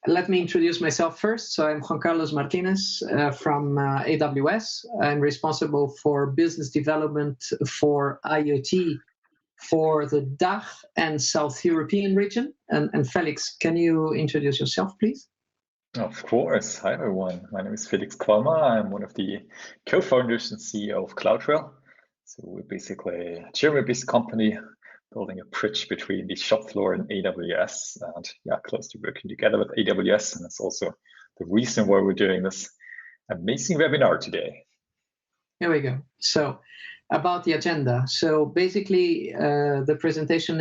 let me introduce myself first. So I'm Juan Carlos Martinez from AWS. I'm responsible for business development for IoT for the DACH and South European region. And Felix, can you introduce yourself, please? Of course. Hi, everyone. My name is Felix Qualmer. I'm one of the co-founders and CEO of CloudRail. So we're basically a German-based company building a bridge between the shop floor and AWS, and closely working together with AWS. And that's also the reason why we're doing this amazing webinar today. Here we go. So about the agenda. So basically, the presentation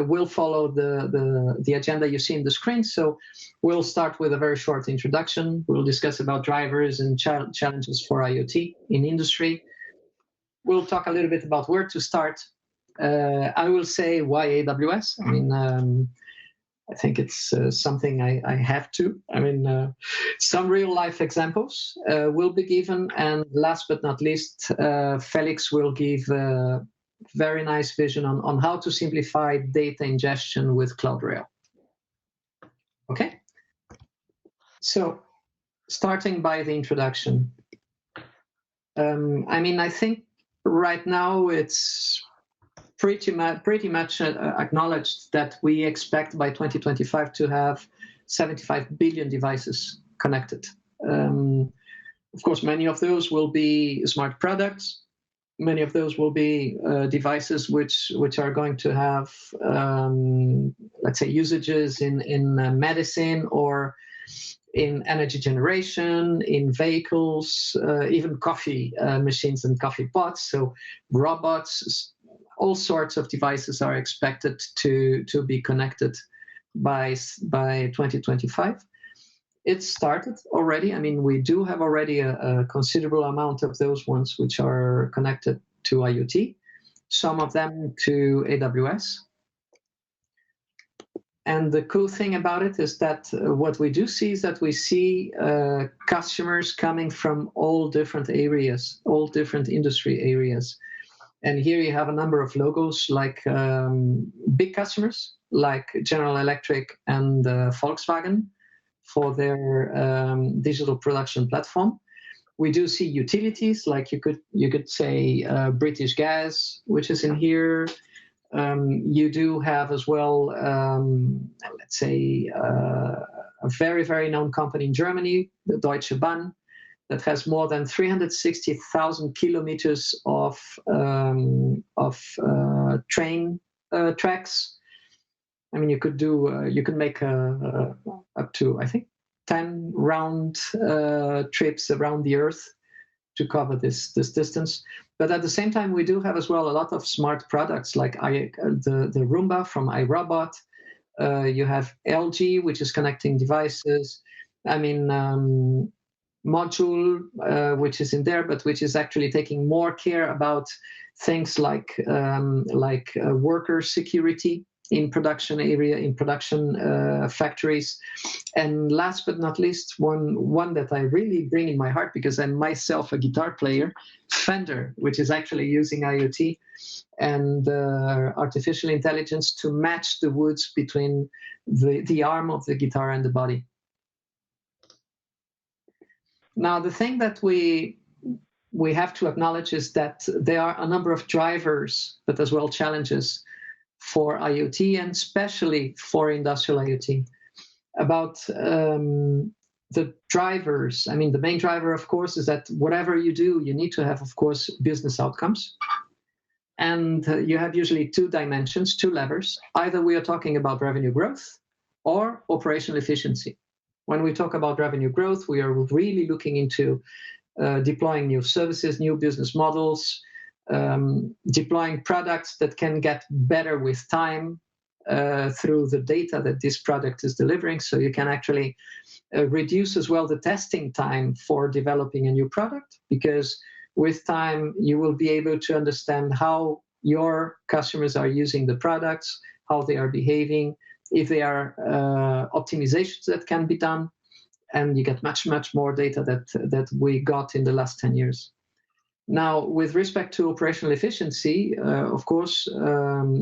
will follow the agenda you see in the screen. So we'll start with a very short introduction. We'll discuss about drivers and challenges for IoT in industry. We'll talk a little bit about where to start. I will say why AWS. I mean, I think it's something I have to. I mean, some real life examples will be given. And last but not least, Felix will give a very nice vision on how to simplify data ingestion with CloudRail. Okay? So starting by the introduction. I mean, I think right now it's pretty much acknowledged that we expect by 2025 to have 75 billion devices connected. Of course, many of those will be smart products. Many of those will be devices which are going to have, let's say, usages in medicine or in energy generation, in vehicles, even coffee machines and coffee pots. So robots, all sorts of devices are expected to be connected by 2025. It started already. I mean, we do have already a considerable amount of those ones which are connected to IoT, some of them to AWS. And the cool thing about it is that what we do see is that we see customers coming from all different areas, all different industry areas. And here you have a number of logos like big customers like General Electric and Volkswagen for their digital production platform. We do see utilities like you could say British Gas, which is in here. You do have as well, let's say, a very, very known company in Germany, the Deutsche Bahn, that has more than 360,000 kilometers of train tracks. I mean, you could make up to, I think, 10 round trips around the Earth to cover this distance. But at the same time, we do have as well a lot of smart products like the Roomba from iRobot. You have LG, which is connecting devices. I mean, Module, which is in there, but which is actually taking more care about things like worker security in production area, in production factories. And last but not least, one that I really bring in my heart because I'm myself a guitar player, Fender, which is actually using IoT and artificial intelligence to match the woods between the arm of the guitar and the body. Now, the thing that we have to acknowledge is that there are a number of drivers, but as well challenges for IoT and especially for industrial IoT. About the drivers, I mean, the main driver, of course, is that whatever you do, you need to have, of course, business outcomes. And you have usually two dimensions, two levers. Either we are talking about revenue growth or operational efficiency. When we talk about revenue growth, we are really looking into deploying new services, new business models, deploying products that can get better with time through the data that this product is delivering. So you can actually reduce as well the testing time for developing a new product, because with time you will be able to understand how your customers are using the products, how they are behaving, if there are optimizations that can be done, and you get much, much more data that we got in the last 10 years. Now, with respect to operational efficiency, of course,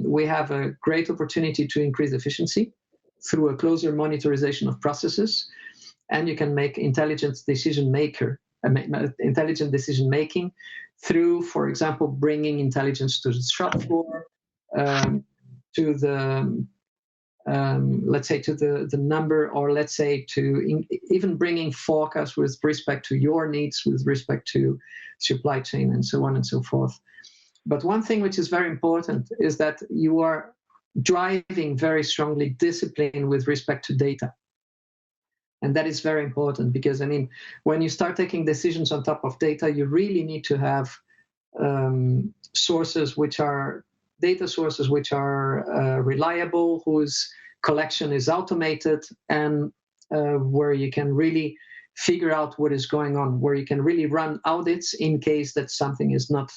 we have a great opportunity to increase efficiency. through a closer monitorization of processes, and you can make intelligent decision making through, for example, bringing intelligence to the shop floor, to the let's say to the number, or let's say to even bringing forecasts with respect to your needs, with respect to supply chain, and so on and so forth. But one thing which is very important is that you are driving very strongly discipline with respect to data. And that is very important because, I mean, when you start taking decisions on top of data, you really need to have data sources which are reliable, whose collection is automated, and where you can really figure out what is going on, where you can really run audits in case that something is not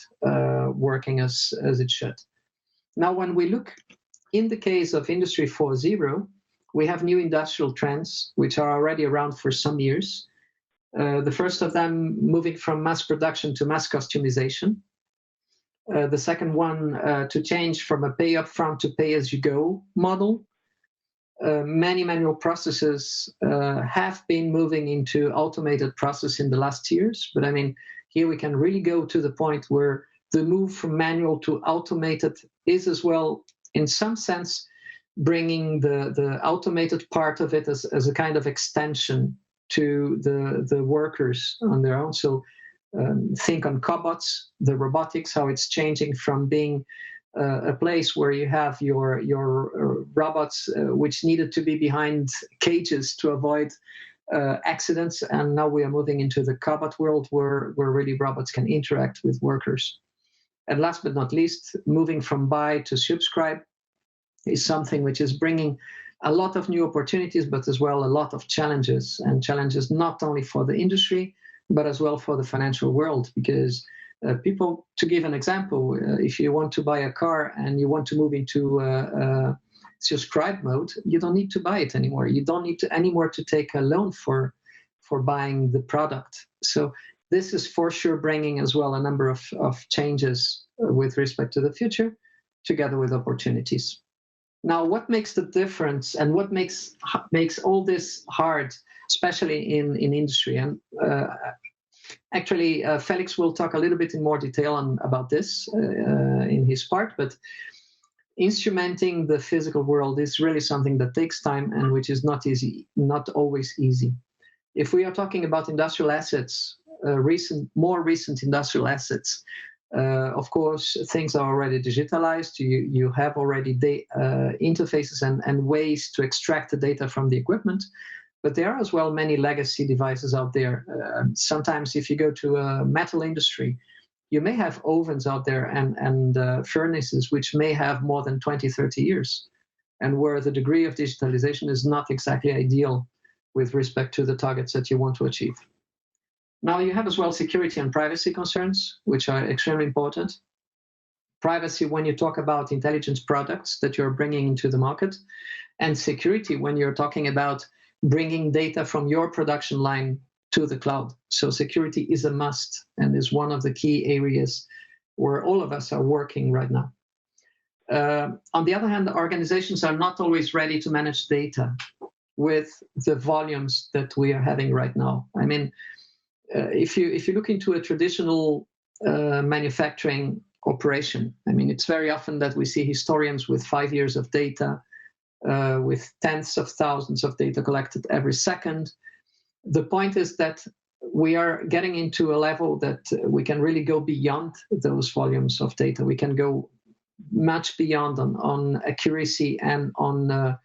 working as it should. Now, when we look in the case of Industry 4.0, we have new industrial trends which are already around for some years. The first of them moving from mass production to mass customization. The second one to change from a pay upfront to pay as you go model. Many manual processes have been moving into automated process in the last years, but I mean, here we can really go to the point where the move from manual to automated is as well, in some sense, bringing the automated part of it as a kind of extension to the workers on their own. So think on cobots, the robotics, how it's changing from being a place where you have your robots which needed to be behind cages to avoid accidents, and now we are moving into the cobot world where really robots can interact with workers. And last but not least, moving from buy to subscribe is something which is bringing a lot of new opportunities, but as well a lot of challenges, and challenges not only for the industry, but as well for the financial world. Because people, to give an example, if you want to buy a car and you want to move into subscribe mode, you don't need to buy it anymore. You don't need to anymore to take a loan for buying the product. So this is for sure bringing as well a number of changes with respect to the future, together with opportunities. Now, what makes the difference and what makes all this hard, especially in industry? And actually, Felix will talk a little bit in more detail about this in his part, but instrumenting the physical world is really something that takes time and which is not easy, not always easy. If we are talking about industrial assets, more recent industrial assets, of course, things are already digitalized. You have already interfaces and ways to extract the data from the equipment, but there are as well many legacy devices out there. Sometimes if you go to a metal industry, you may have ovens out there and furnaces which may have more than 20, 30 years, and where the degree of digitalization is not exactly ideal with respect to the targets that you want to achieve. Now, you have as well security and privacy concerns, which are extremely important. Privacy when you talk about intelligence products that you're bringing into the market, and security when you're talking about bringing data from your production line to the cloud. So security is a must and is one of the key areas where all of us are working right now. On the other hand, organizations are not always ready to manage data with the volumes that we are having right now. I mean, if you look into a traditional manufacturing operation, I mean, it's very often that we see historians with 5 years of data, with tens of thousands of data collected every second. The point is that we are getting into a level that we can really go beyond those volumes of data. We can go much beyond on accuracy and on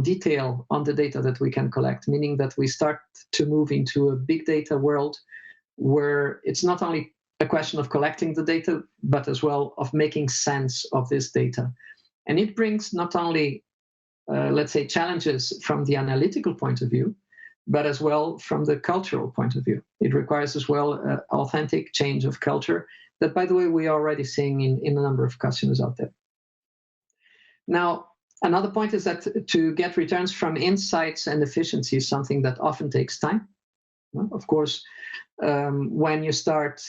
detail on the data that we can collect, meaning that we start to move into a big data world where it's not only a question of collecting the data, but as well of making sense of this data. And it brings not only, let's say, challenges from the analytical point of view, but as well from the cultural point of view. It requires as well an authentic change of culture that, by the way, we are already seeing in a number of customers out there. Now, another point is that to get returns from insights and efficiency is something that often takes time. Of course, when you start,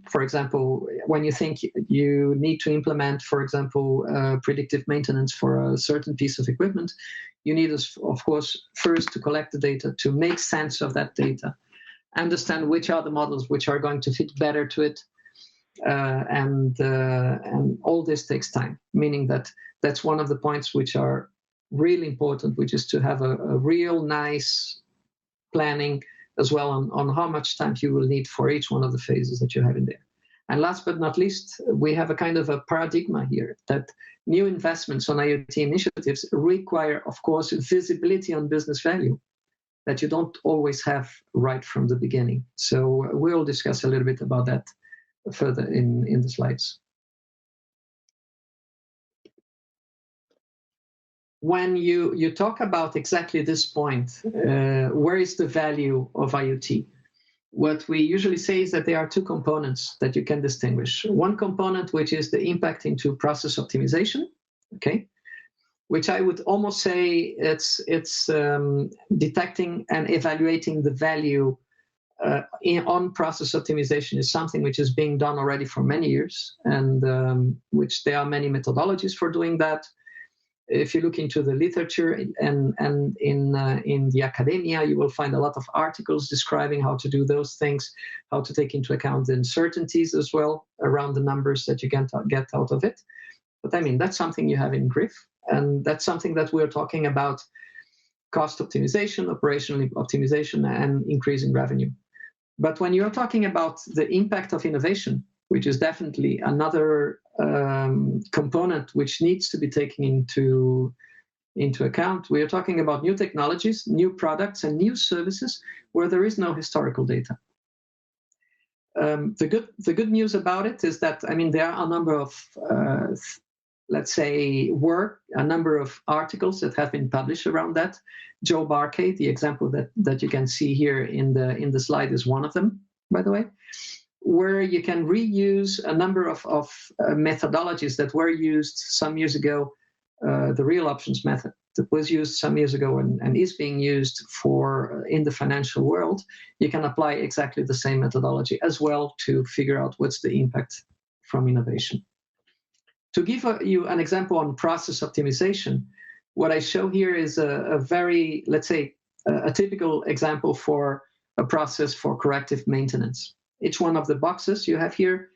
for example, when you think you need to implement, for example, predictive maintenance for a certain piece of equipment, you need, of course, first to collect the data, to make sense of that data, understand which are the models which are going to fit better to it, and all this takes time, meaning that that's one of the points which are really important, which is to have a real nice planning as well on how much time you will need for each one of the phases that you have in there. And last but not least, we have a kind of a paradigm here that new investments on IoT initiatives require, of course, visibility on business value that you don't always have right from the beginning. So we'll discuss a little bit about that further in the slides. When you talk about exactly this point, where is the value of IoT? What we usually say is that there are two components that you can distinguish. One component, which is the impact into process optimization, okay, which I would almost say it's detecting and evaluating the value on process optimization is something which is being done already for many years, and which there are many methodologies for doing that. If you look into the literature and in the academia, you will find a lot of articles describing how to do those things, how to take into account the uncertainties as well around the numbers that you can get out of it. But I mean, that's something you have in GRIF, and that's something that we're talking about: cost optimization, operational optimization, and increasing revenue. But when you're talking about the impact of innovation, which is definitely another component which needs to be taken into account, we are talking about new technologies, new products, and new services where there is no historical data. The good news about it is that, I mean, there are a number of, let's say, a number of articles that have been published around that. Joe Barkay, the example that you can see here in the slide, is one of them, by the way, where you can reuse a number of methodologies that were used some years ago. The real options method that was used some years ago and is being used in the financial world, you can apply exactly the same methodology as well to figure out what's the impact from innovation. To give you an example on process optimization, what I show here is a very, let's say, a typical example for a process for corrective maintenance. Each one of the boxes you have here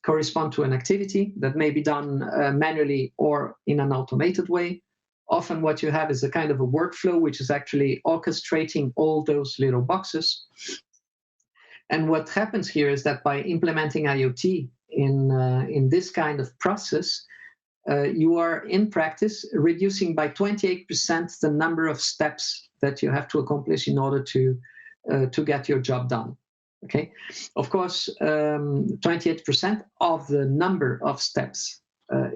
correspond to an activity that may be done manually or in an automated way. Often what you have is a kind of a workflow which is actually orchestrating all those little boxes. And what happens here is that by implementing IoT in this kind of process, you are in practice reducing by 28% the number of steps that you have to accomplish in order to get your job done. Okay, of course, 28% of the number of steps.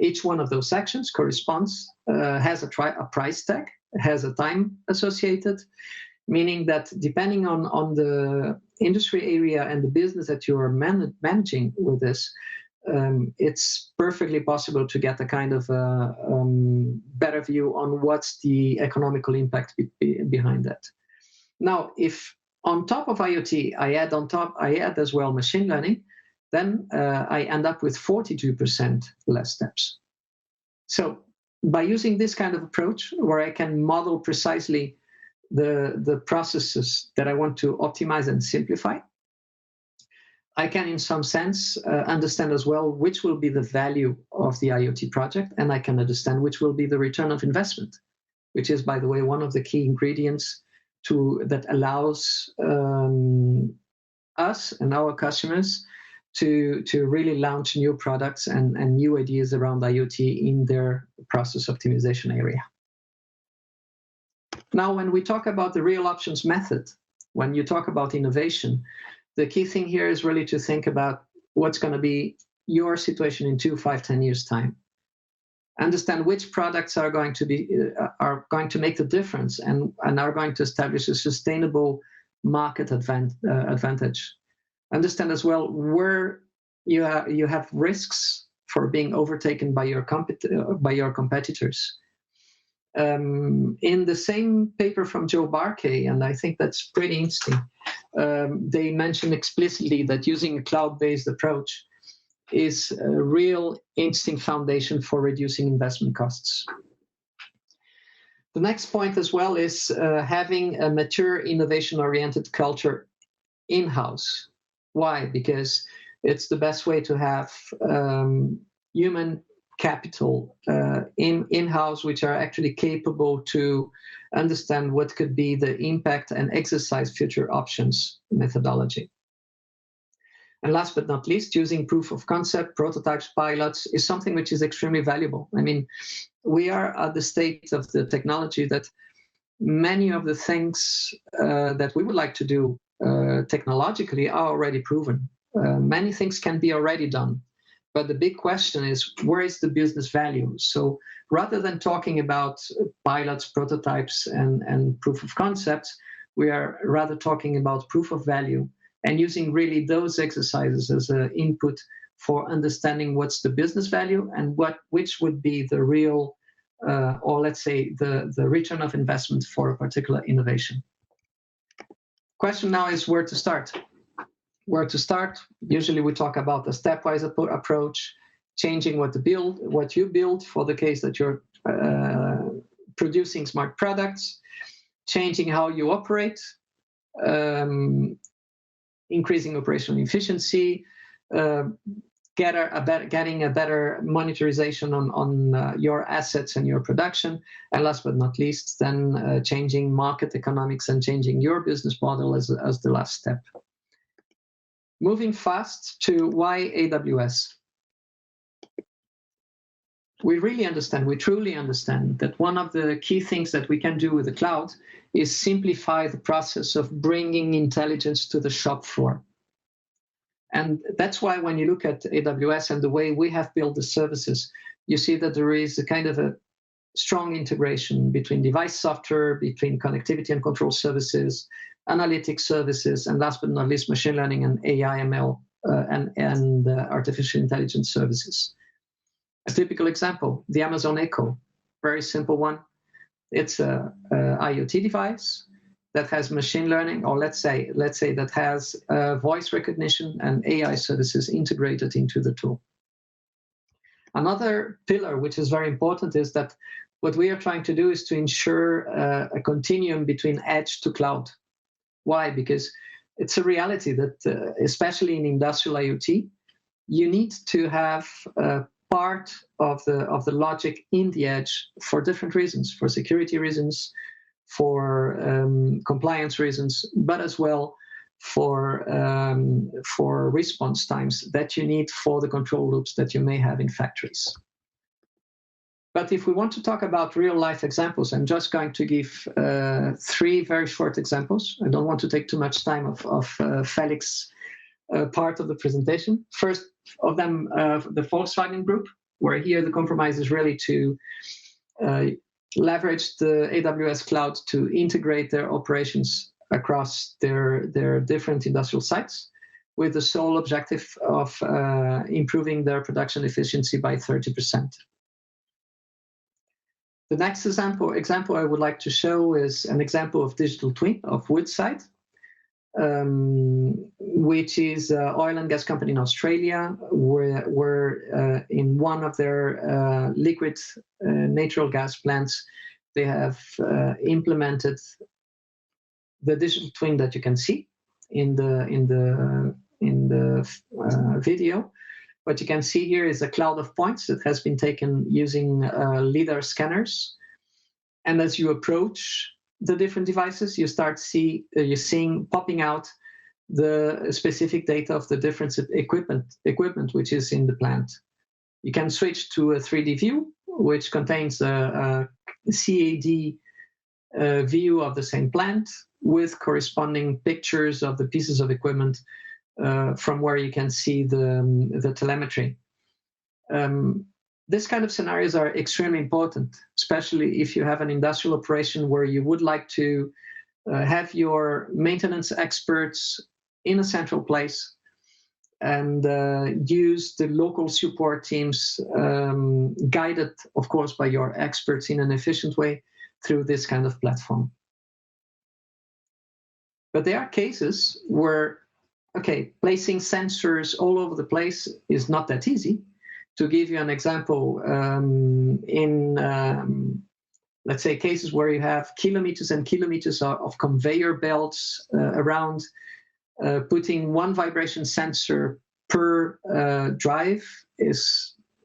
Each one of those sections corresponds, has a price tag, has a time associated, meaning that depending on the industry area and the business that you are managing with this, it's perfectly possible to get a kind of better view on what's the economical impact behind that. Now, if on top of IoT, I add as well machine learning, then I end up with 42% less steps. So by using this kind of approach, where I can model precisely the processes that I want to optimize and simplify, I can, in some sense, understand as well which will be the value of the IoT project, and I can understand which will be the return of investment, which is, by the way, one of the key ingredients that allows us and our customers to really launch new products and new ideas around IoT in their process optimization area. Now, when we talk about the real options method, when you talk about innovation, the key thing here is really to think about what's going to be your situation in 2, 5, 10 years' time. Understand which products are going to make the difference and are going to establish a sustainable market advantage. Understand as well where you have risks for being overtaken by your competitors, In the same paper from Joe Barkey, and I think that's pretty interesting, they mention explicitly that using a cloud-based approach is a real interesting foundation for reducing investment costs. The next point as well is having a mature innovation-oriented culture in-house. Why? Because it's the best way to have human capital in-house, which are actually capable to understand what could be the impact and exercise future options methodology. And last but not least, using proof of concept, prototypes, pilots is something which is extremely valuable. I mean, we are at the state of the technology that many of the things that we would like to do technologically are already proven. Many things can be already done. But the big question is, where is the business value? So rather than talking about pilots, prototypes, and proof of concepts, we are rather talking about proof of value and using really those exercises as an input for understanding what's the business value and which would be the real, or let's say the return of investment for a particular innovation. Question now is where to start. Where to start? Usually we talk about a stepwise approach, changing what you build for the case that you're producing smart products, changing how you operate, increasing operational efficiency, getting a better monetization on your assets and your production, and last but not least, then changing market economics and changing your business model as the last step. Moving fast to why AWS. We truly understand that one of the key things that we can do with the cloud is simplify the process of bringing intelligence to the shop floor. And that's why when you look at AWS and the way we have built the services, you see that there is a kind of a strong integration between device software, between connectivity and control services, analytics services, and last but not least, machine learning and AI, ML, and artificial intelligence services. A typical example, the Amazon Echo, very simple one. It's a IoT device that has machine learning, or let's say that has voice recognition and AI services integrated into the tool. Another pillar, which is very important, is that what we are trying to do is to ensure a continuum between edge to cloud. Why? Because it's a reality that, especially in industrial IoT, you need to have part of the logic in the edge for different reasons, for security reasons, for compliance reasons, but as well for response times that you need for the control loops that you may have in factories. But if we want to talk about real-life examples, I'm just going to give 3 very short examples. I don't want to take too much time of Felix's part of the presentation. First of them, the Volkswagen Group, where here the compromise is really to leverage the AWS cloud to integrate their operations across their different industrial sites with the sole objective of improving their production efficiency by 30%. The next example I would like to show is an example of digital twin of Woodside, which is an oil and gas company in Australia, where in one of their liquid natural gas plants, they have implemented the digital twin that you can see in the video. What you can see here is a cloud of points that has been taken using LiDAR scanners. And as you approach the different devices, you start seeing popping out the specific data of the different equipment which is in the plant. You can switch to a 3D view, which contains a CAD view of the same plant with corresponding pictures of the pieces of equipment from where you can see the telemetry. This kind of scenarios are extremely important, especially if you have an industrial operation where you would like to have your maintenance experts in a central place and use the local support teams, guided, of course, by your experts in an efficient way through this kind of platform. But there are cases where, okay, placing sensors all over the place is not that easy. To give you an example, let's say cases where you have kilometers and kilometers of conveyor belts around, putting one vibration sensor per drive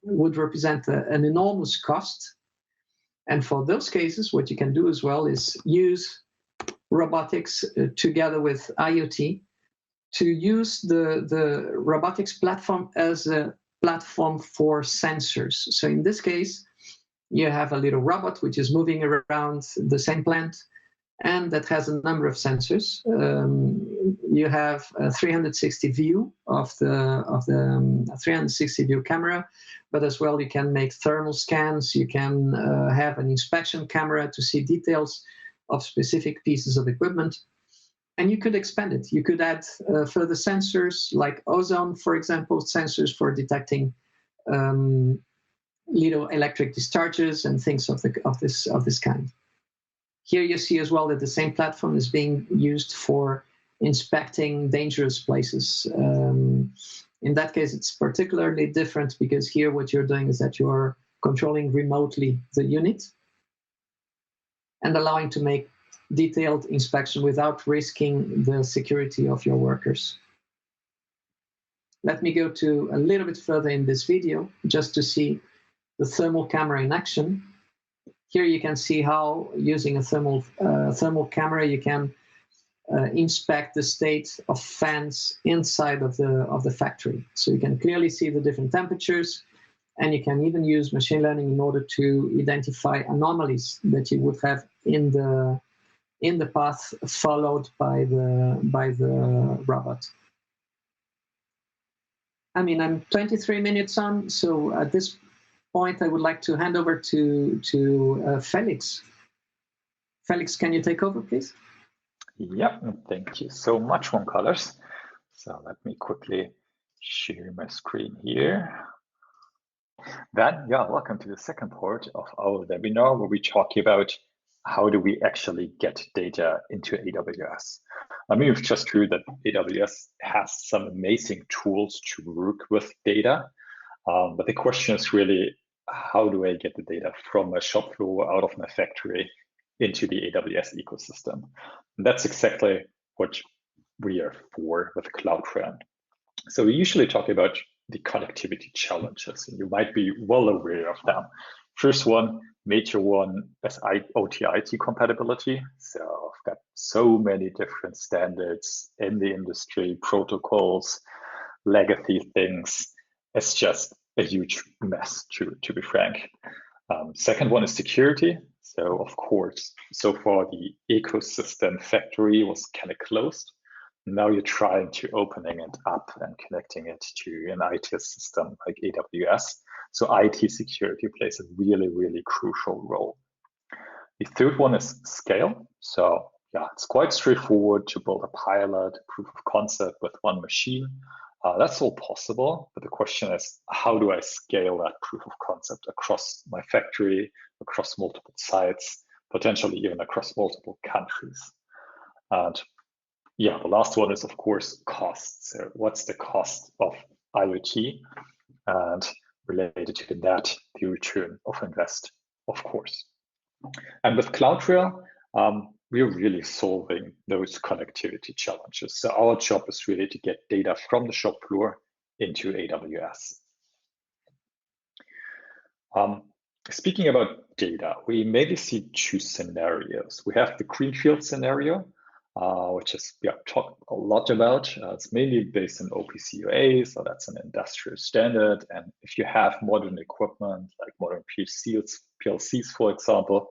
would represent an enormous cost. And for those cases, what you can do as well is use robotics together with IoT to use the robotics platform as a platform for sensors. So in this case, you have a little robot which is moving around the same plant, and that has a number of sensors. You have a 360 view of the 360 view camera, but as well you can make thermal scans. You can have an inspection camera to see details of specific pieces of equipment, and you could expand it. You could add further sensors like ozone, for example, sensors for detecting little electric discharges and things of this kind. Here you see as well that the same platform is being used for inspecting dangerous places. In that case, it's particularly different because here what you're doing is that you're controlling remotely the unit and allowing to make detailed inspection without risking the security of your workers. Let me go to a little bit further in this video just to see the thermal camera in action. Here you can see how, using a thermal camera, you can inspect the state of fans inside of the factory. So you can clearly see the different temperatures, and you can even use machine learning in order to identify anomalies that you would have in the path followed by the robot. I mean, I'm 23 minutes on, so at this point I would like to hand over to Felix. Felix, can you take over, please? Yeah, thank you so much, Juan Carlos. So let me quickly share my screen here. Then, yeah, welcome to the second part of our webinar, where we talk about how do we actually get data into AWS. I mean, we've just heard that AWS has some amazing tools to work with data, but the question is really, how do I get the data from my shop floor, out of my factory, into the AWS ecosystem? And that's exactly what we are for with CloudRail. So we usually talk about the connectivity challenges, and you might be well aware of them. First one, major one, is OT/IT compatibility. So I've got so many different standards in the industry, protocols, legacy things. It's just a huge mess, to be frank. Second one is security. So of course, so far the ecosystem factory was kind of closed. Now you're trying to opening it up and connecting it to an IT system like AWS. So IT security plays a really, really crucial role. The third one is scale. So yeah, it's quite straightforward to build a pilot, proof of concept with one machine. That's all possible, but the question is, how do I scale that proof of concept across my factory, across multiple sites, potentially even across multiple countries? And yeah, the last one is, of course, costs. So what's the cost of IoT? And related to that, the return of invest, of course. And with CloudRail, we're really solving those connectivity challenges. So our job is really to get data from the shop floor into AWS. Speaking about data, we maybe see two scenarios. We have the greenfield scenario, which is talked a lot about. It's mainly based on OPC UA, so that's an industrial standard. And if you have modern equipment, like modern PLCs, for example,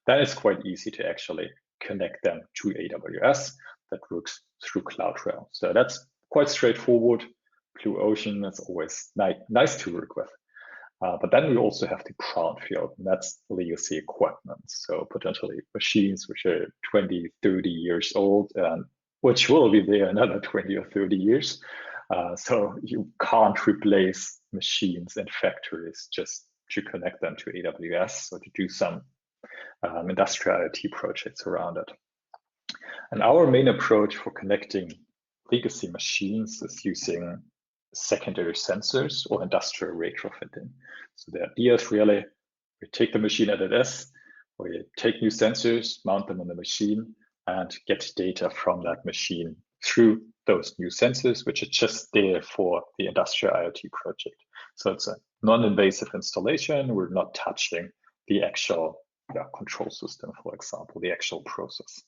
then it's quite easy to actually connect them to AWS that works through CloudRail. So that's quite straightforward. Blue Ocean is always nice to work with. But then we also have the brownfield, and that's legacy equipment. So potentially machines which are 20, 30 years old, and which will be there another 20 or 30 years. So you can't replace machines in factories just to connect them to AWS or to do some industrial IoT projects around it. And our main approach for connecting legacy machines is using secondary sensors or industrial retrofitting. So the idea is really, we take the machine as it is, we take new sensors, mount them on the machine, and get data from that machine through those new sensors, which are just there for the industrial IoT project. So it's a non-invasive installation. We're not touching the actual control system, for example, the actual process.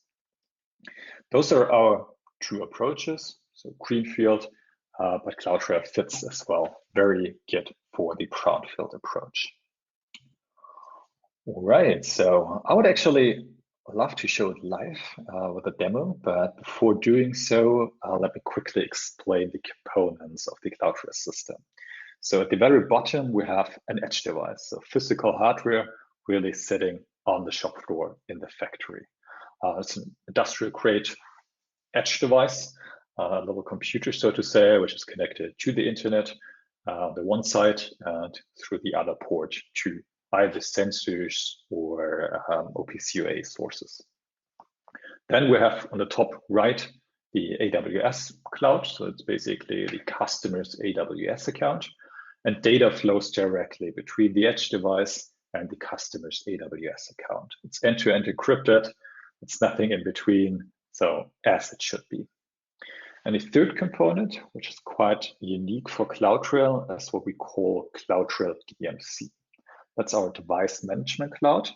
Those are our two approaches. So greenfield, but CloudRail fits as well very good for the brownfield approach. All right, so I would actually love to show it live with a demo, but before doing so, let me quickly explain the components of the CloudRail system. So at the very bottom, we have an edge device, so physical hardware really sitting on the shop floor in the factory. It's an industrial grade edge device, a little computer, so to say, which is connected to the internet, the one side, and through the other port to either sensors or OPC sources. Then we have on the top right, the AWS cloud. So it's basically the customer's AWS account, and data flows directly between the edge device and the customer's AWS account. It's end-to-end encrypted. It's nothing in between. So as it should be. And the third component, which is quite unique for CloudRail, is what we call CloudRail DMC. That's our device management cloud.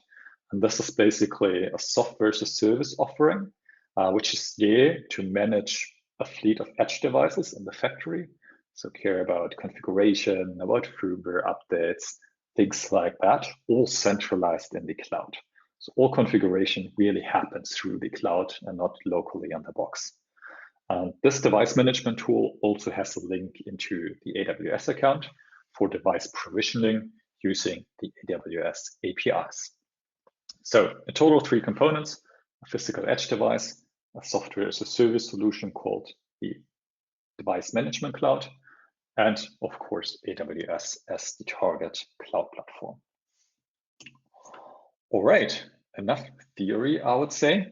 And this is basically a software as a service offering, which is there to manage a fleet of edge devices in the factory. So care about configuration, about firmware updates, things like that, all centralized in the cloud. So all configuration really happens through the cloud and not locally on the box. This device management tool also has a link into the AWS account for device provisioning using the AWS APIs. So a total of 3 components: a physical edge device, a software as a service solution called the device management cloud, and of course, AWS as the target cloud platform. All right, enough theory, I would say.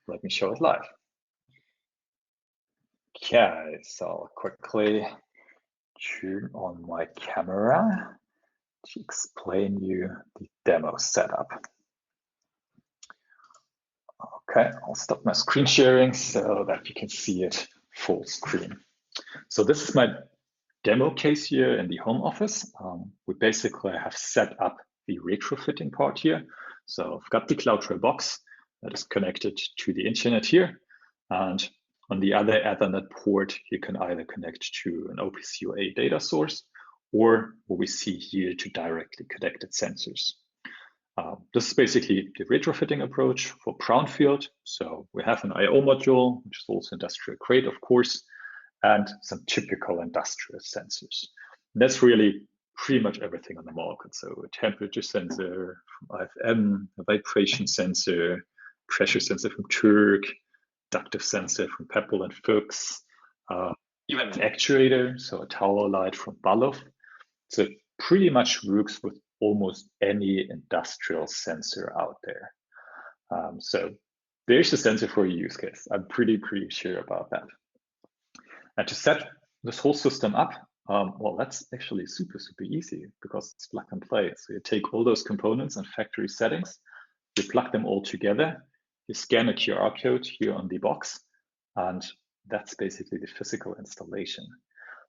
Let me show it live. Okay, so I'll quickly turn on my camera to explain you the demo setup. Okay, I'll stop my screen sharing so that you can see it full screen. So this is my demo case here in the home office. We basically have set up the retrofitting part here. So I've got the CloudRail box that is connected to the internet here. And on the other Ethernet port, you can either connect to an OPC data source or what we see here to directly connected sensors. This is basically the retrofitting approach for brownfield. So we have an I/O module, which is also industrial grade, of course, and some typical industrial sensors. And that's really pretty much everything on the market. So a temperature sensor from IFM, a vibration sensor, pressure sensor from Turk, ductive sensor from Pebble and Fuchs, even an actuator, so a tower light from Balov. So it pretty much works with almost any industrial sensor out there. So there's a sensor for a use case. I'm pretty sure about that. And to set this whole system up, well, that's actually super easy because it's plug and play. So you take all those components and factory settings, you plug them all together, you scan a QR code here on the box, and that's basically the physical installation.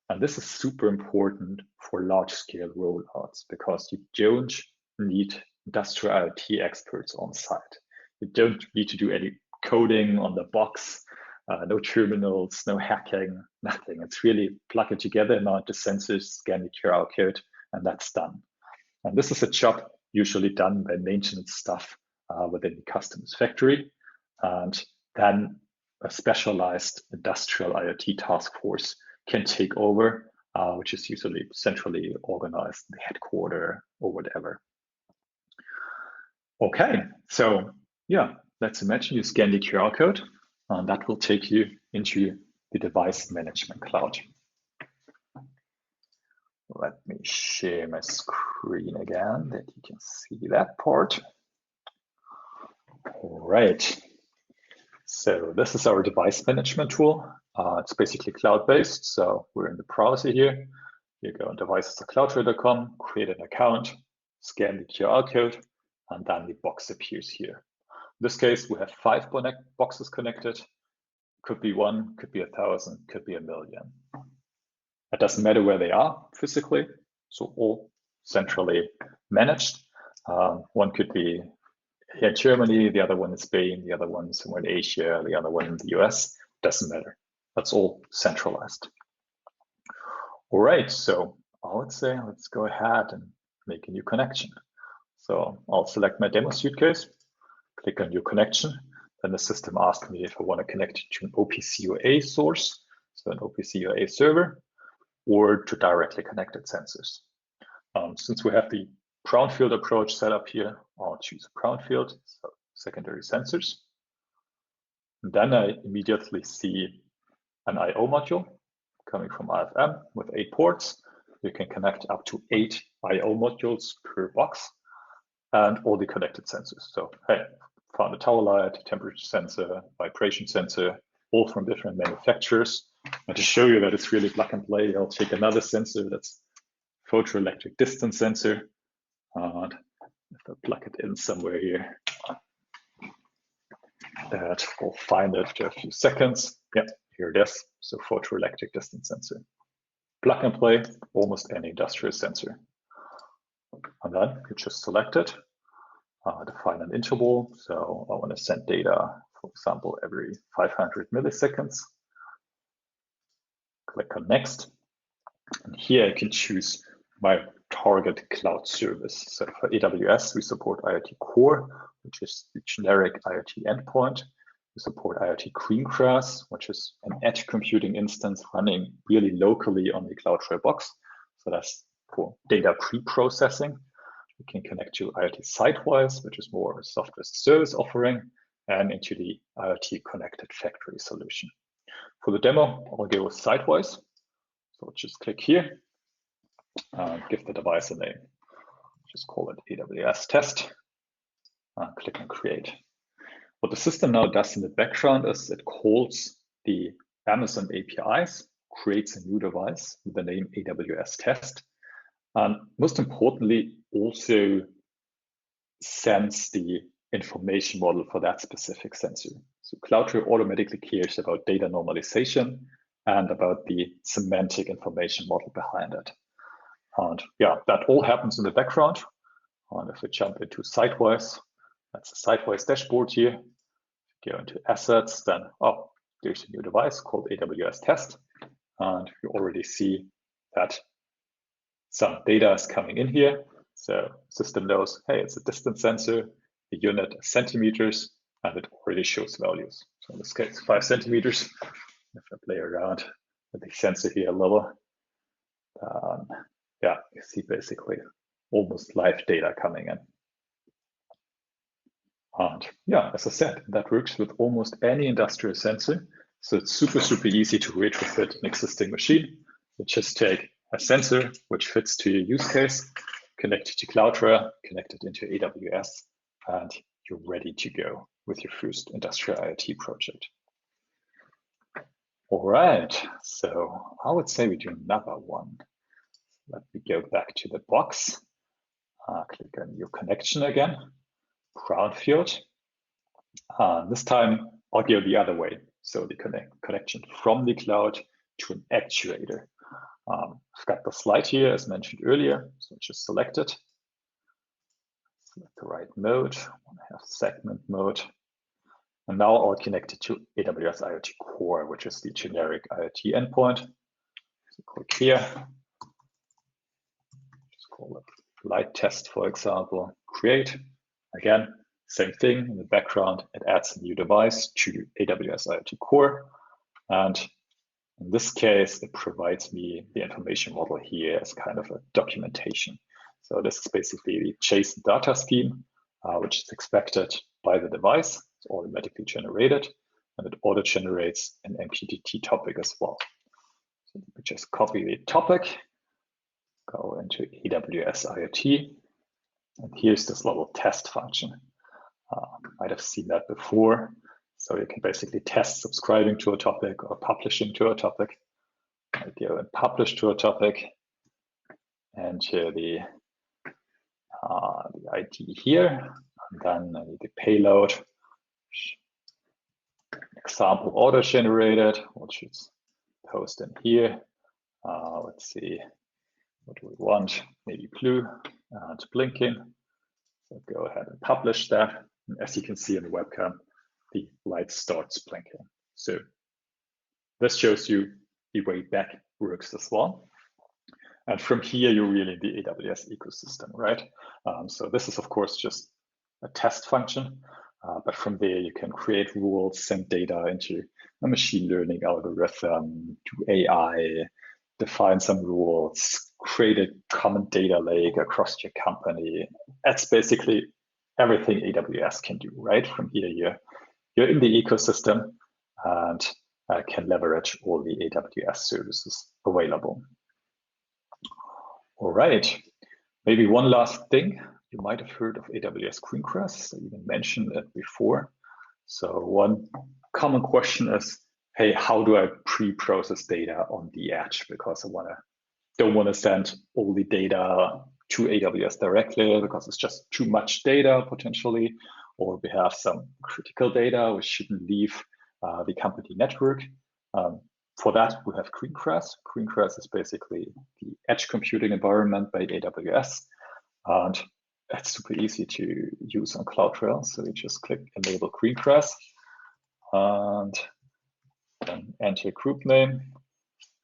And this is super important for large-scale rollouts because you don't need industrial IoT experts on site. You don't need to do any coding on the box, no terminals, no hacking, nothing. It's really plug it together, mount the sensors, scan the QR code, and that's done. And this is a job usually done by maintenance staff within the customer's factory. And then a specialized industrial IoT task force can take over, which is usually centrally organized, the headquarters or whatever. Okay, so yeah, let's imagine you scan the QR code, and that will take you into the device management cloud. Let me share my screen again that you can see that part. All right. So this is our device management tool. It's basically cloud-based. So we're in the browser here. You go on devices.cloudrail.com, create an account, scan the QR code, and then the box appears here. In this case, we have 5 boxes connected. Could be 1, could be 1,000, could be 1,000,000. It doesn't matter where they are physically, so all centrally managed. One could be here in Germany, the other one in Spain, the other one somewhere in Asia, the other one in the US. Doesn't matter. That's all centralized. All right, so I would say let's go ahead and make a new connection. So I'll select my demo suitcase, click on new connection. Then the system asks me if I want to connect it to an OPC-UA source, so an OPC-UA server, or to directly connected sensors. Since we have the brownfield approach set up here, I'll choose brownfield, so secondary sensors. And then I immediately see an I/O module coming from IFM with 8 ports. You can connect up to 8 I/O modules per box and all the connected sensors. So, hey, found a tower light, temperature sensor, vibration sensor, all from different manufacturers. And to show you that it's really plug and play, I'll take another sensor that's photoelectric distance sensor. And if I plug it in somewhere here, that will find it after a few seconds. Yeah, here it is. So photoelectric distance sensor. Plug and play, almost any industrial sensor. And then you just select it, define an interval. So I want to send data, for example, every 500 milliseconds. Click on next. And here I can choose my target cloud service. So for AWS, we support IoT Core, which is the generic IoT endpoint. We support IoT Greengrass, which is an edge computing instance running really locally on the CloudRail box. So that's for data pre-processing. We can connect to IoT Sidewise, which is more a software as a service offering, and into the IoT Connected Factory solution. For the demo, I'll go with Sidewise. So just click here, give the device a name. Just call it AWS test, click on create. What the system now does in the background is it calls the Amazon APIs, creates a new device with the name AWS test, and most importantly, also sends the information model for that specific sensor. So CloudRail automatically cares about data normalization and about the semantic information model behind it. And yeah, that all happens in the background. And if we jump into Sidewise, that's a Sidewise dashboard here. Go into assets, then, oh, there's a new device called AWS test. And you already see that some data is coming in here. So system knows, hey, it's a distance sensor, the unit is centimeters, and it already shows values. So in this case, 5 centimeters. If I play around with the sensor here a little, yeah, you see basically almost live data coming in. And yeah, as I said, that works with almost any industrial sensor. So it's super, super easy to retrofit an existing machine. You just take a sensor which fits to your use case, connect it to CloudRail, connect it into AWS, and you're ready to go with your first industrial IoT project. All right, so I would say we do another one. Let me go back to the box, click on new connection again, brownfield. This time I'll go the other way. So the connection from the cloud to an actuator. I've got the slide here as mentioned earlier, so just select it. Select the right mode, I want to have segment mode. And now I'll connect it to AWS IoT Core, which is the generic IoT endpoint. So click here. Just call it light test, for example. Create. Again, same thing in the background. It adds a new device to AWS IoT Core. And in this case, it provides me the information model here as kind of a documentation. So this is basically the JSON data scheme, which is expected by the device. It's automatically generated. and it auto-generates an MQTT topic as well. So we just copy the topic, go into AWS IoT, and here's this little test function. Might have seen that before. So you can basically test subscribing to a topic or publishing to a topic. I go and publish to a topic, enter the ID here, and then I need the payload. Example auto-generated, which should post in here. Let's see, what do we want? Maybe blue and blinking. So go ahead and publish that. And as you can see in the webcam, the light starts blinking. So this shows you the way back works as well. And from here, you're really in the AWS ecosystem, right? So this is, of course, just a test function. But from there, you can create rules, send data into a machine learning algorithm, do AI, define some rules, create a common data lake across your company. That's basically everything AWS can do, right? From here, you're in the ecosystem and can leverage all the AWS services available. All right, maybe one last thing. You might have heard of AWS Greengrass. I even mentioned it before. So one common question is, hey, how do I pre-process data on the edge? Because I don't want to send all the data to AWS directly because it's just too much data potentially, or we have some critical data which shouldn't leave the company network. For that, we have Greengrass. Greengrass is basically the edge computing environment by AWS. And it's super easy to use on CloudRail. So you just click enable Greengrass and then enter group name,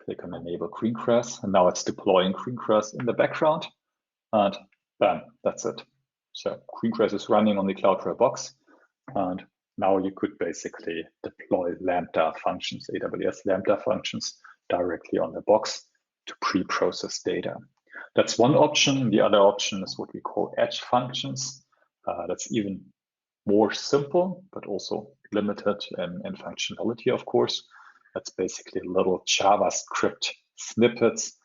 click on enable Greengrass, and now it's deploying Greengrass in the background. And bam, that's it. So Greengrass is running on the CloudRail box. And now you could basically deploy Lambda functions, AWS Lambda functions directly on the box to pre-process data. That's one option. The other option is what we call edge functions. That's even more simple, but also limited in functionality, of course. That's basically little JavaScript snippets,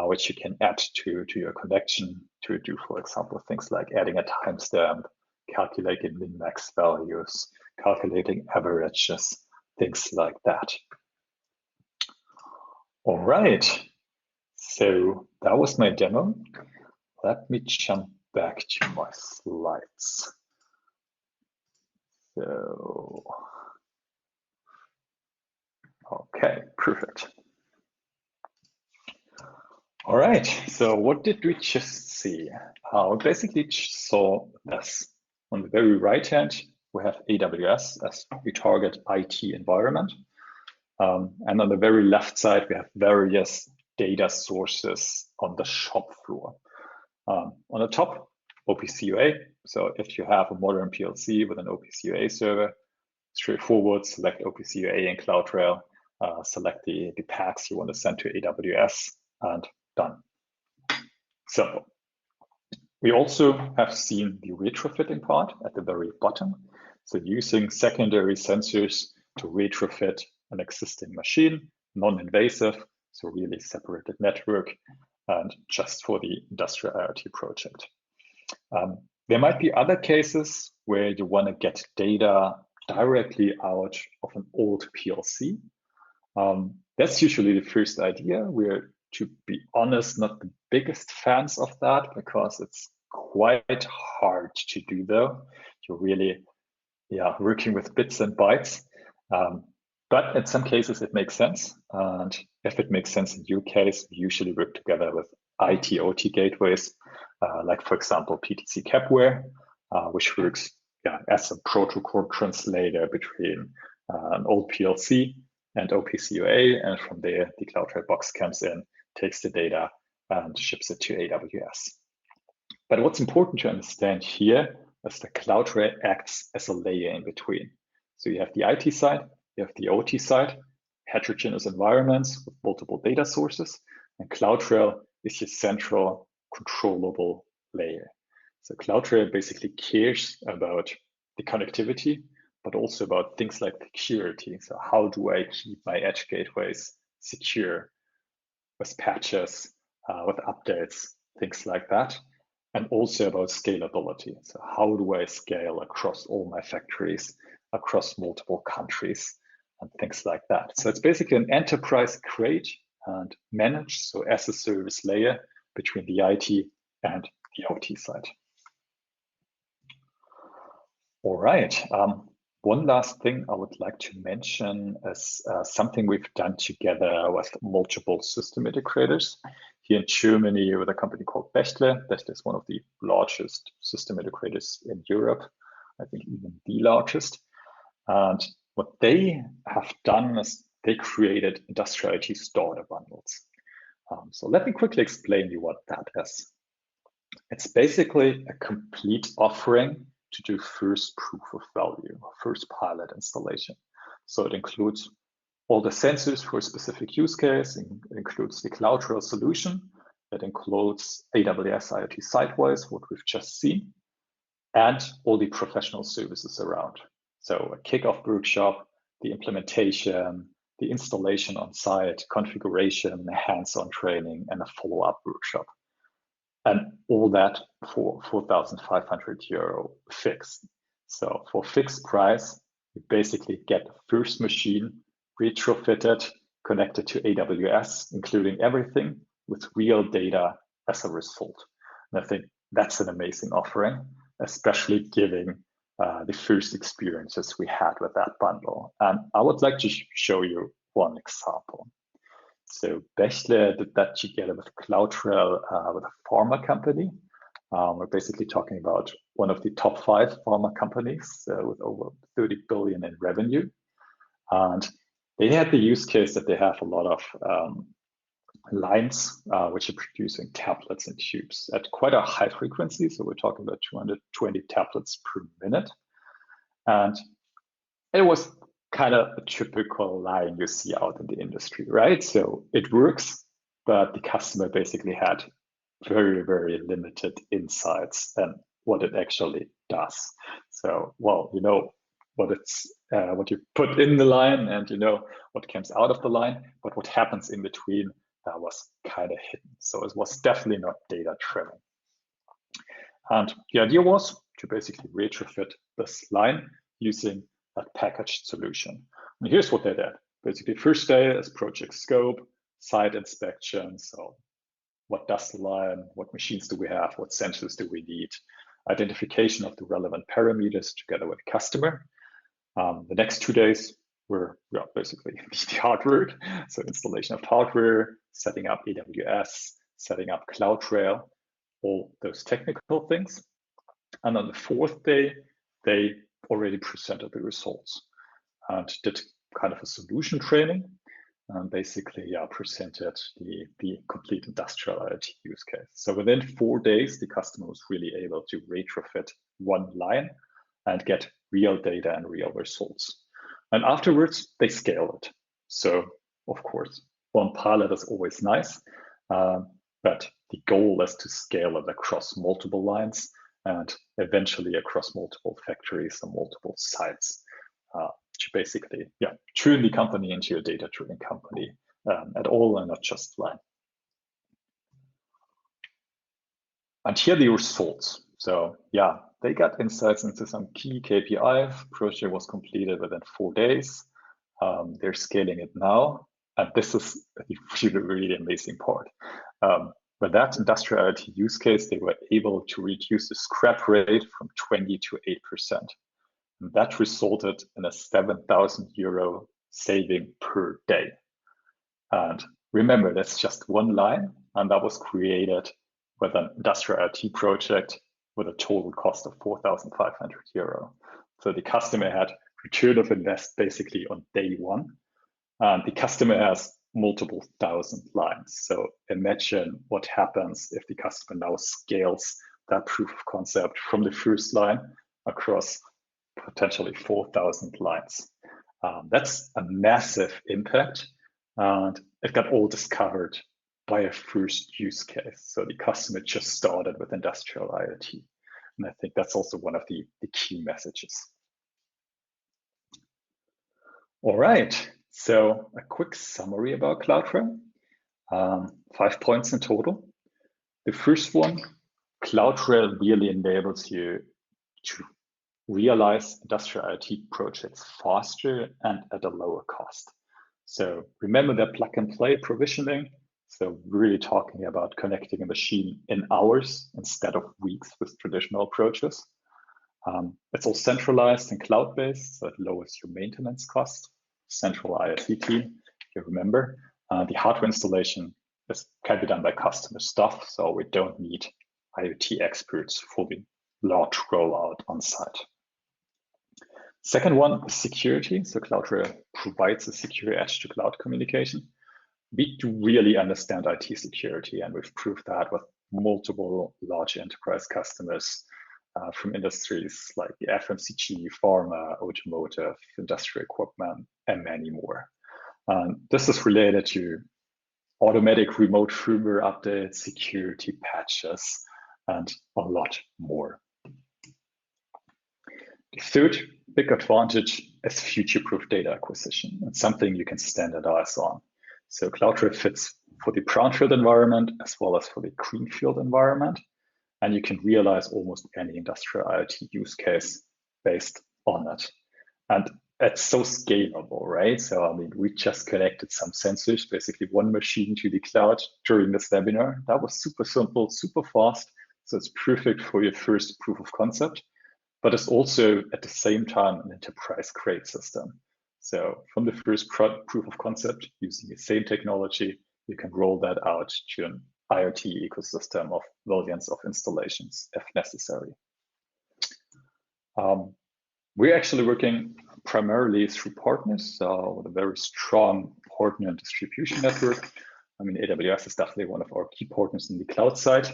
which you can add to your connection to do, for example, things like adding a timestamp, calculating min-max values, calculating averages, things like that. All right. So that was my demo. Let me jump back to my slides. So, okay, perfect. All right, so what did we just see? We basically saw this. On the very right hand, we have AWS as we target IT environment. And on the very left side, we have various data sources on the shop floor. On the top, OPC-UA. So if you have a modern PLC with an OPC-UA server, straightforward, select OPC-UA in CloudRail, select the packs you want to send to AWS, and done. Simple. We also have seen the retrofitting part at the very bottom. So using secondary sensors to retrofit an existing machine, non-invasive, so really separated network, and just for the industrial IoT project. There might be other cases where you want to get data directly out of an old PLC. That's usually the first idea. We're, to be honest, not the biggest fans of that because it's quite hard to do, though. You're really working with bits and bytes. But in some cases, it makes sense. And if it makes sense in your case, we usually work together with IIoT gateways, like, for example, PTC Capware, which works as a protocol translator between an old PLC and OPC-UA. And from there, the CloudRail box comes in, takes the data, and ships it to AWS. But what's important to understand here is that CloudRail acts as a layer in between. So you have the IT side, you have the OT side, heterogeneous environments with multiple data sources, and CloudRail is your central controllable layer. So CloudRail basically cares about the connectivity, but also about things like security. So how do I keep my edge gateways secure with patches, with updates, things like that. And also about scalability. So how do I scale across all my factories, across multiple countries, and things like that. So it's basically an enterprise create and manage, so as a service layer between the IT and the OT side. All right. One last thing I would like to mention is something we've done together with multiple system integrators here in Germany with a company called Bechtle. Bechtle is one of the largest system integrators in Europe, I think even the largest. And what they have done is they created industrial IT starter bundles. So let me quickly explain you what that is. It's basically a complete offering to do first proof of value, first pilot installation. So it includes all the sensors for a specific use case, it includes the CloudRail solution, it includes AWS IoT Sidewise, what we've just seen, and all the professional services around. So a kickoff workshop, the implementation, the installation on site, configuration, hands-on training, and a follow-up workshop. And all that for 4,500 euro fixed. So for fixed price, you basically get the first machine retrofitted, connected to AWS, including everything with real data as a result. And I think that's an amazing offering, especially given the first experiences we had with that bundle. And I would like to show you one example. So Bechtle did that together with CloudRail, with a pharma company. We're basically talking about one of the top 5 pharma companies with over 30 billion in revenue. And they had the use case that they have a lot of lines which are producing tablets and tubes at quite a high frequency. So we're talking about 220 tablets per minute. And it was kind of a typical line you see out in the industry, right? So it works, but the customer basically had very, very limited insights and what it actually does. So, well, you know what you put in the line and you know what comes out of the line, but what happens in between was kind of hidden. So it was definitely not data driven. And the idea was to basically retrofit this line using that packaged solution. And here's what they did. Basically, first day is project scope, site inspection. So what does the line, what machines do we have, what sensors do we need, identification of the relevant parameters together with the customer. The next 2 days were basically the hard work. So installation of hardware, setting up AWS, setting up CloudRail, all those technical things. And on the 4th day, they already presented the results and did kind of a solution training and basically presented the complete industrial IoT use case. So within 4 days, the customer was really able to retrofit one line and get real data and real results. And afterwards, they scaled it. So of course, one pilot is always nice, but the goal is to scale it across multiple lines and eventually across multiple factories and multiple sites to basically turn the company into a data-driven company at all and not just line. And here are the results. So they got insights into some key KPIs. Project was completed within 4 days. They're scaling it now. And this is the really, really amazing part. With that industrial IoT use case, they were able to reduce the scrap rate from 20 to 8%. And that resulted in a 7,000 euro saving per day. And remember, that's just one line, and that was created with an industrial IoT project with a total cost of 4,500 euro. So the customer had return of invest basically on day one. And the customer has multiple thousand lines. So imagine what happens if the customer now scales that proof of concept from the first line across potentially 4,000 lines. That's a massive impact. And it got all discovered by a first use case. So the customer just started with industrial IoT. And I think that's also one of the key messages. All right, so a quick summary about CloudRail. 5 points in total. The first one, CloudRail really enables you to realize industrial IoT projects faster and at a lower cost. So remember that plug and play provisioning. So really talking about connecting a machine in hours instead of weeks with traditional approaches. It's all centralized and cloud-based, so it lowers your maintenance cost. Central IoT team, you remember. The hardware installation can be done by customer stuff, so we don't need IoT experts for the large rollout on site. Second one is security. So CloudRail provides a secure edge to cloud communication. We do really understand IT security, and we've proved that with multiple large enterprise customers from industries like the FMCG, pharma, automotive, industrial equipment, and many more. This is related to automatic remote firmware updates, security patches, and a lot more. The third big advantage is future-proof data acquisition. It's something you can standardize on. So CloudRail fits for the brownfield environment as well as for the greenfield environment. And you can realize almost any industrial IoT use case based on it. And it's so scalable, right? So, I mean, we just connected some sensors, basically one machine to the cloud during this webinar. That was super simple, super fast. So it's perfect for your first proof of concept, but it's also at the same time an enterprise grade system. So from the first proof of concept using the same technology, you can roll that out to an IoT ecosystem of millions of installations if necessary. We're actually working primarily through partners, so with a very strong partner and distribution network. I mean, AWS is definitely one of our key partners in the cloud side.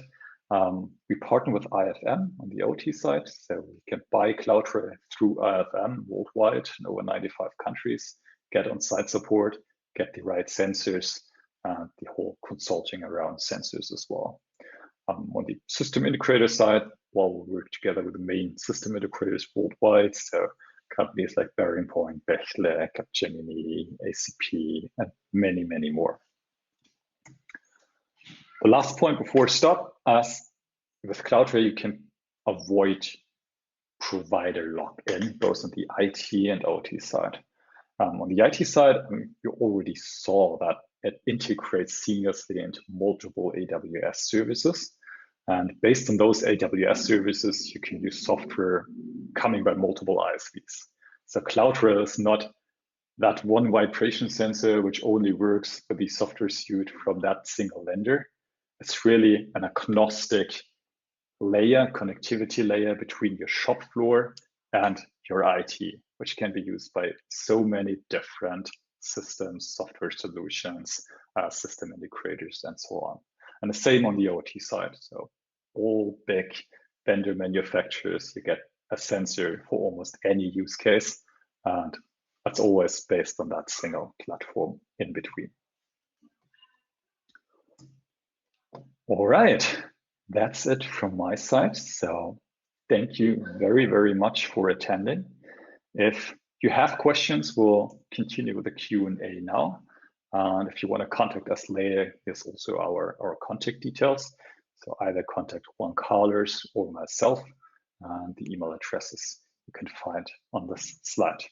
We partner with IFM on the OT side, so we can buy CloudRail through IFM worldwide in over 95 countries, get on-site support, get the right sensors, and the whole consulting around sensors as well. On the system integrator side, well, we work together with the main system integrators worldwide, so companies like Bearing Point, Bechtle, Capgemini, ACP, and many, many more. The last point before stop, as with CloudRail, you can avoid provider lock-in, both on the IT and OT side. On the IT side, I mean, you already saw that it integrates seamlessly into multiple AWS services. And based on those AWS services, you can use software coming by multiple ISVs. So CloudRail is not that one vibration sensor which only works with the software suite from that single vendor. It's really an agnostic layer, connectivity layer between your shop floor and your IT, which can be used by so many different systems, software solutions, system integrators, and so on. And the same on the OT side. So all big vendor manufacturers, you get a sensor for almost any use case. And that's always based on that single platform in between. All right, that's it from my side. So thank you very, very much for attending. If you have questions, we'll continue with the Q&A now. And if you want to contact us later, here's also our contact details. So either contact Juan Carlos or myself, and the email addresses you can find on this slide.